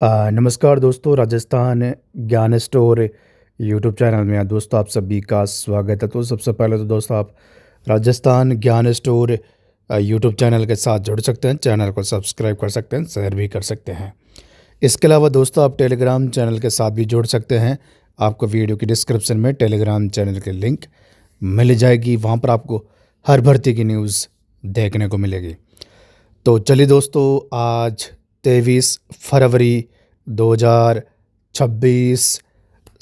नमस्कार दोस्तों, राजस्थान ज्ञान स्टोर यूट्यूब चैनल में दोस्तों आप सभी का स्वागत है। तो सबसे पहले तो दोस्तों आप राजस्थान ज्ञान स्टोर यूट्यूब चैनल के साथ जुड़ सकते हैं, चैनल को सब्सक्राइब कर सकते हैं, शेयर भी कर सकते हैं। इसके अलावा दोस्तों आप टेलीग्राम चैनल के साथ भी जुड़ सकते हैं। आपको वीडियो की डिस्क्रिप्शन में टेलीग्राम चैनल की लिंक मिल जाएगी, वहाँ पर आपको हर भर्ती की न्यूज़ देखने को मिलेगी। तो चलिए दोस्तों, आज 23 फरवरी 2026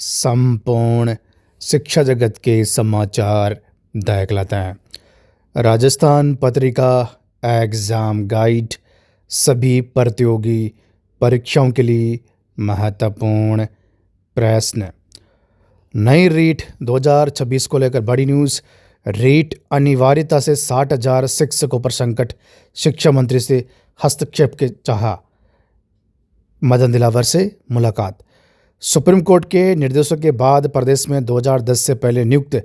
संपूर्ण शिक्षा जगत के समाचार देख लेते हैं। राजस्थान पत्रिका एग्ज़ाम गाइड सभी प्रतियोगी परीक्षाओं के लिए महत्वपूर्ण प्रश्न। नई रीट 2026 को लेकर बड़ी न्यूज़। रीट अनिवार्यता से 60,000 शिक्षकों पर संकट, शिक्षा मंत्री से हस्तक्षेप के चाहा। मदन दिलावर से मुलाकात। सुप्रीम कोर्ट के निर्देशों के बाद प्रदेश में 2010 से पहले नियुक्त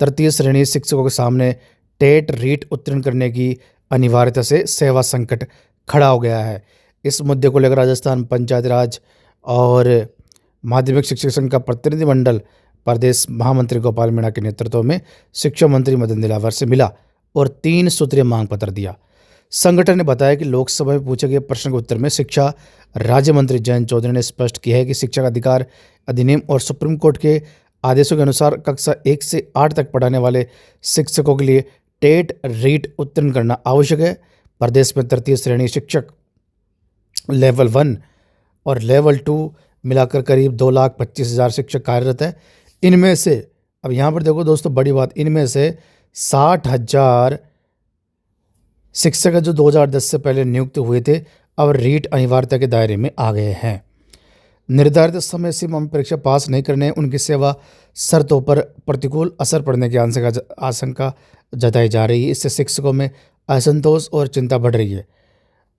तृतीय श्रेणी शिक्षकों के सामने टेट रीट उत्तीर्ण करने की अनिवार्यता से सेवा संकट खड़ा हो गया है। इस मुद्दे को लेकर राजस्थान पंचायत राज और माध्यमिक शिक्षक संघ का प्रतिनिधिमंडल प्रदेश महामंत्री गोपाल मीणा के नेतृत्व में शिक्षा मंत्री मदन दिलावर से मिला और 3 सूत्रीय मांग पत्र दिया। संगठन ने बताया कि लोकसभा में पूछे गए प्रश्न के उत्तर में शिक्षा राज्य मंत्री जयंत चौधरी ने स्पष्ट किया है कि शिक्षा का अधिकार अधिनियम और सुप्रीम कोर्ट के आदेशों के अनुसार कक्षा 1 से 8 तक पढ़ाने वाले शिक्षकों के लिए टेट रीट उत्तीर्ण करना आवश्यक है। प्रदेश में तृतीय श्रेणी शिक्षक लेवल 1 और लेवल 2 मिलाकर करीब 2,25,000 शिक्षक कार्यरत है। इनमें से अब यहाँ पर देखो दोस्तों, बड़ी बात, इनमें से 60,000 शिक्षक जो 2010 से पहले नियुक्त हुए थे अब रीट अनिवार्यता के दायरे में आ गए हैं। निर्धारित समय सीमा में परीक्षा पास नहीं करने, उनकी सेवा शर्तों पर प्रतिकूल असर पड़ने की आशंका जताई जा रही है। इससे शिक्षकों में असंतोष और चिंता बढ़ रही है।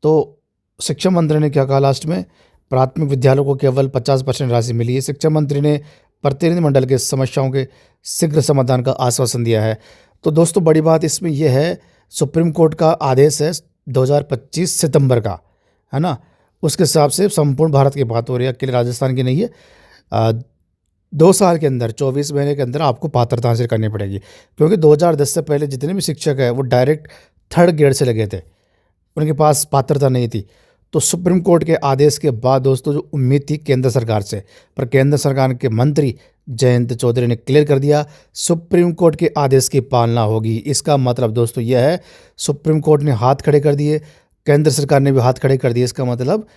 तो शिक्षा मंत्री ने क्या कहा लास्ट में? प्राथमिक विद्यालयों को केवल 50% राशि मिली है। शिक्षा मंत्री ने प्रतिनिधिमंडल के समस्याओं के शीघ्र समाधान का आश्वासन दिया है। तो दोस्तों बड़ी बात इसमें यह है, सुप्रीम कोर्ट का आदेश है 2025 सितंबर का, है ना। उसके हिसाब से संपूर्ण भारत की बात हो रही है, अकेले राजस्थान की नहीं है। 2 साल के अंदर 24 महीने के अंदर आपको पात्रता हासिल करनी पड़ेगी, क्योंकि 2010 से पहले जितने भी शिक्षक हैं वो डायरेक्ट 3rd ग्रेड से लगे थे, उनके पास पात्रता नहीं थी। तो सुप्रीम कोर्ट के आदेश के बाद दोस्तों जो उम्मीद थी केंद्र सरकार से, पर केंद्र सरकार के मंत्री जयंत चौधरी ने क्लियर कर दिया सुप्रीम कोर्ट के आदेश की पालना होगी। इसका मतलब दोस्तों यह है, सुप्रीम कोर्ट ने हाथ खड़े कर दिए, केंद्र सरकार ने भी हाथ खड़े कर दिए। इसका मतलब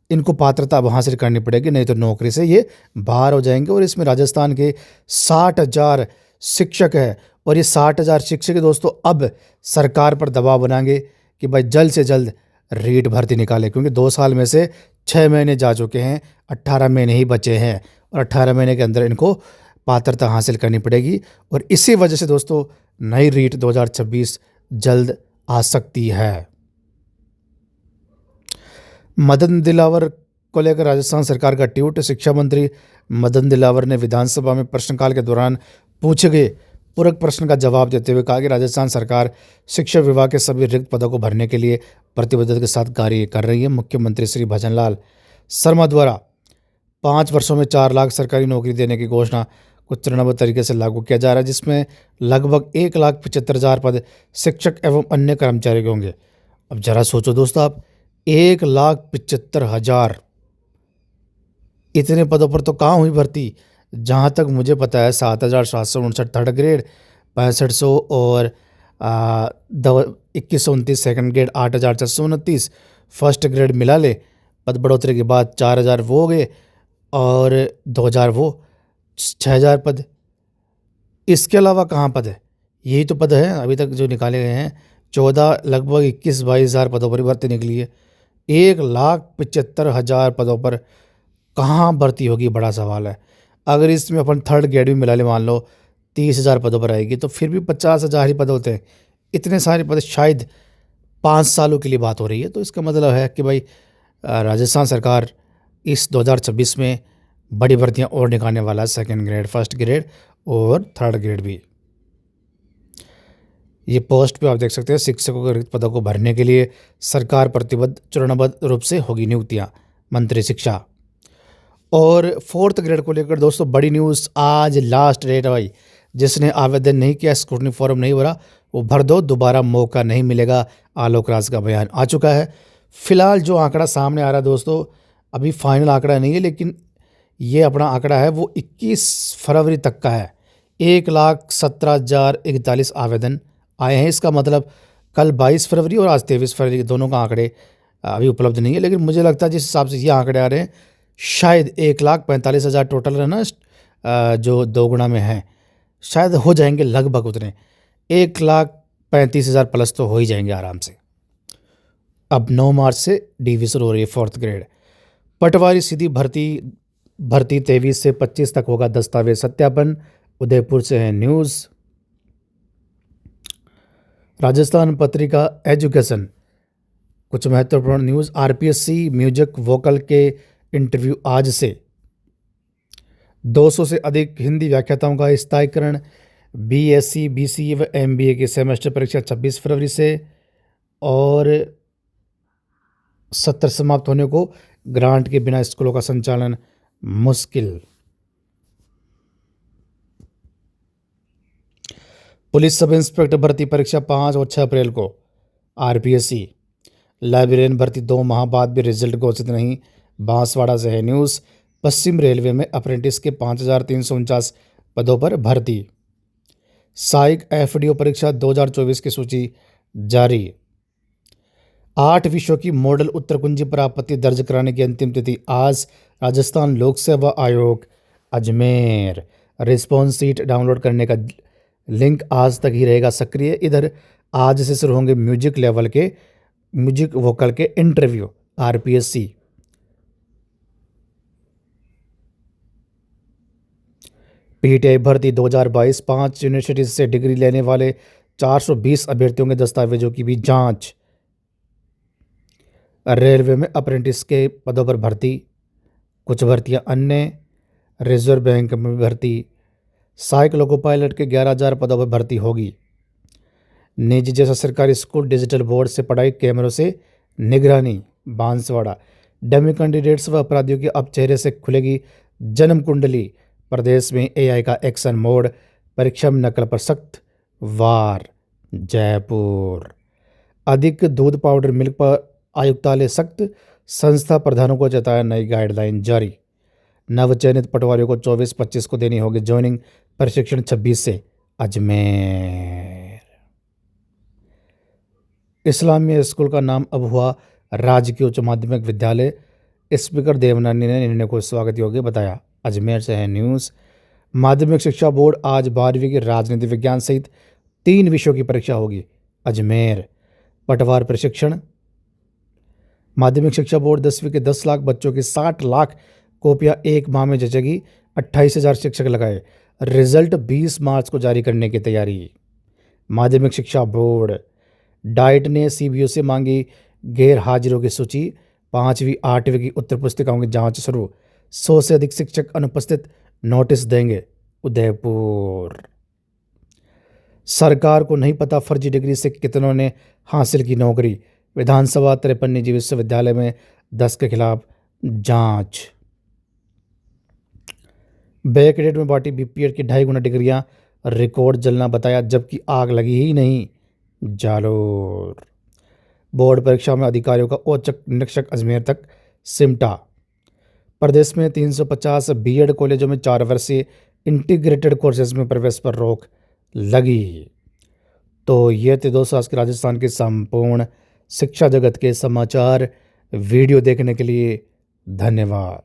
इनको पात्रता अब हासिल करनी पड़ेगी, नहीं तो नौकरी से ये बाहर हो जाएंगे। और इसमें राजस्थान के 60,000 शिक्षक है और ये 60,000 शिक्षक दोस्तों अब सरकार पर दबाव बनाएंगे कि भाई जल्द से जल्द रीट भर्ती निकाले, क्योंकि 2 साल में से 6 महीने जा चुके हैं, 18 महीने ही बचे हैं और 18 महीने के अंदर इनको पात्रता हासिल करनी पड़ेगी। और इसी वजह से दोस्तों नई रीट 2026 जल्द आ सकती है। मदन दिलावर को लेकर राजस्थान सरकार का ट्वीट। शिक्षा मंत्री मदन दिलावर ने विधानसभा में प्रश्नकाल के दौरान पूछे गए पूरक प्रश्न का जवाब देते हुए कहा कि राजस्थान सरकार शिक्षा विभाग के सभी रिक्त पदों को भरने के लिए प्रतिबद्धता के साथ कार्य कर रही है। मुख्यमंत्री श्री भजनलाल शर्मा द्वारा 5 वर्षों में 4 लाख सरकारी नौकरी देने की घोषणा को चरणबद्ध तरीके से लागू किया जा रहा है, जिसमें लगभग 1,75,000 पद शिक्षक एवं अन्य कर्मचारी के होंगे। अब जरा सोचो दोस्तों, आप 1,75,000 इतने पदों पर तो कहाँ हुई भर्ती? जहाँ तक मुझे पता है 7,759 3rd ग्रेड, 6500 और 2,129 2nd ग्रेड, 8,429 1st ग्रेड मिला ले। पद बढ़ोतरी के बाद 4,000 वो हो गए और 2,000 वो, 6,000 पद। इसके अलावा कहाँ पद है? यही तो पद है अभी तक जो निकाले गए हैं। 14 लगभग 21-22 पदों पर भर्ती निकली है। 1,75,000 पदों पर कहाँ भर्ती होगी, बड़ा सवाल है। अगर इसमें अपन 3rd ग्रेड भी मिला ले, मान लो 30,000 पदों पर आएगी, तो फिर भी 50,000 ही पद होते हैं। इतने सारे पद शायद 5 सालों के लिए बात हो रही है। तो इसका मतलब है कि भाई राजस्थान सरकार इस 2026 में बड़ी भर्तियां और निकालने वाला है, 2nd ग्रेड, 1st ग्रेड और 3rd ग्रेड भी। ये पोस्ट पे आप देख सकते हैं, शिक्षकों के रिक्त पदों को भरने के लिए सरकार प्रतिबद्ध चरणबद्ध रूप से होगी नियुक्तियां। मंत्री शिक्षा और फोर्थ ग्रेड को लेकर दोस्तों बड़ी न्यूज़, आज लास्ट डेट है भाई। जिसने आवेदन नहीं किया, स्क्रूटनी फॉर्म नहीं भरा, वो भर दो, दोबारा मौका नहीं मिलेगा। आलोक राज का बयान आ चुका है। फिलहाल जो आंकड़ा सामने आ रहा है दोस्तों, अभी फाइनल आंकड़ा नहीं है, लेकिन ये अपना आंकड़ा है वो 21 फरवरी तक का है। 1,17,041 आवेदन आए हैं। इसका मतलब कल 22 फरवरी और आज 23 फरवरी के दोनों का आंकड़े अभी उपलब्ध नहीं है, लेकिन मुझे लगता है जिस हिसाब से ये आंकड़े आ रहे हैं, शायद 1,45,000 टोटल है ना, जो दोगुना में है, शायद हो जाएंगे लगभग उतने। 1,35,000 प्लस तो हो ही जाएंगे आराम से। अब 9 मार्च से डीवी शुरू हो रही है, फोर्थ ग्रेड। पटवारी सीधी भर्ती 23 से 25 तक होगा दस्तावेज सत्यापन। उदयपुर से है न्यूज़। राजस्थान पत्रिका एजुकेशन, कुछ महत्वपूर्ण न्यूज़। आरपीएससी म्यूजिक वोकल के इंटरव्यू आज से। 200 से अधिक हिंदी व्याख्याताओं का स्थायीकरण। बीएससी बीसीए व एमबीए की सेमेस्टर परीक्षा 26 फरवरी से और सत्र समाप्त होने को। ग्रांट के बिना स्कूलों का संचालन मुश्किल। पुलिस सब इंस्पेक्टर भर्ती परीक्षा 5 और 6 अप्रैल को। आरपीएससी लाइब्रेरियन भर्ती 2 माह बाद भी रिजल्ट घोषित नहीं। बांसवाड़ा से है न्यूज़। पश्चिम रेलवे में अप्रेंटिस के 5,349 पदों पर भर्ती। सहायक एफडीओ परीक्षा 2024 की सूची जारी। 8 विषयों की मॉडल उत्तर कुंजी पर आपत्ति दर्ज कराने की अंतिम तिथि आज। राजस्थान लोक सेवा आयोग अजमेर। रिस्पॉन्स सीट डाउनलोड करने का लिंक आज तक ही रहेगा सक्रिय। इधर आज से शुरू होंगे म्यूजिक वोकल के इंटरव्यू। आरपीएससी पीटीआई भर्ती 2022, 5 यूनिवर्सिटी से डिग्री लेने वाले 420 अभ्यर्थियों के दस्तावेजों की भी जांच। रेलवे में अप्रेंटिस के पदों पर भर्ती, कुछ भर्तियां अन्य। रिजर्व बैंक में भर्ती। सहायक लोको पायलट के 11,000 पदों पर भर्ती होगी। निजी जैसा सरकारी स्कूल डिजिटल बोर्ड से पढ़ाई, कैमरों से निगरानी। बांसवाड़ा डमी कैंडिडेट्स व अपराधियों की अब चेहरे से खुलेगी जन्म कुंडली। प्रदेश में एआई का एक्शन मोड। परीक्षा में नकल पर सख्त वार। जयपुर अधिक दूध पाउडर मिल्क पर आयुक्तालय सख्त। संस्था प्रधानों को चेताया नई गाइडलाइन जारी। नवचयनित पटवारियों को 24-25 को देनी होगी ज्वाइनिंग। प्रशिक्षण 26 से अजमेर। इस्लामिया स्कूल का नाम अब हुआ राजकीय उच्च माध्यमिक विद्यालय। स्पीकर देवनानी ने निर्णय को स्वागत योग्य बताया। अजमेर से है न्यूज़। माध्यमिक शिक्षा बोर्ड आज 12वीं की राजनीति विज्ञान सहित 3 विषयों की परीक्षा होगी। अजमेर पटवार प्रशिक्षण। माध्यमिक शिक्षा बोर्ड 10वीं के 10 लाख बच्चों की 60 लाख कॉपियां 1 माह में जचेगी। 28,000 शिक्षक लगाए। रिजल्ट 20 मार्च को जारी करने की तैयारी। माध्यमिक शिक्षा बोर्ड डाइट ने सीबीओ से मांगी गैर हाजिरों की सूची। 5वीं 8वीं की उत्तर पुस्तिकाओं की जांच शुरू। 100 से अधिक शिक्षक अनुपस्थित, नोटिस देंगे। उदयपुर सरकार को नहीं पता फर्जी डिग्री से कितनों ने हासिल की नौकरी। विधानसभा 53 निजी विश्वविद्यालय में 10 के खिलाफ जांच। बैकडेट में बांटी बीपीएड की 2.5 गुना डिग्रियां, रिकॉर्ड जलना बताया जबकि आग लगी ही नहीं। जालोर बोर्ड परीक्षा में अधिकारियों का औचक निरीक्षक अजमेर तक सिमटा। प्रदेश में 350 बीएड कॉलेजों में 4 वर्षीय इंटीग्रेटेड कोर्सेज में प्रवेश पर रोक लगी। तो ये थे दोस्तों आज के राजस्थान के संपूर्ण शिक्षा जगत के समाचार। वीडियो देखने के लिए धन्यवाद।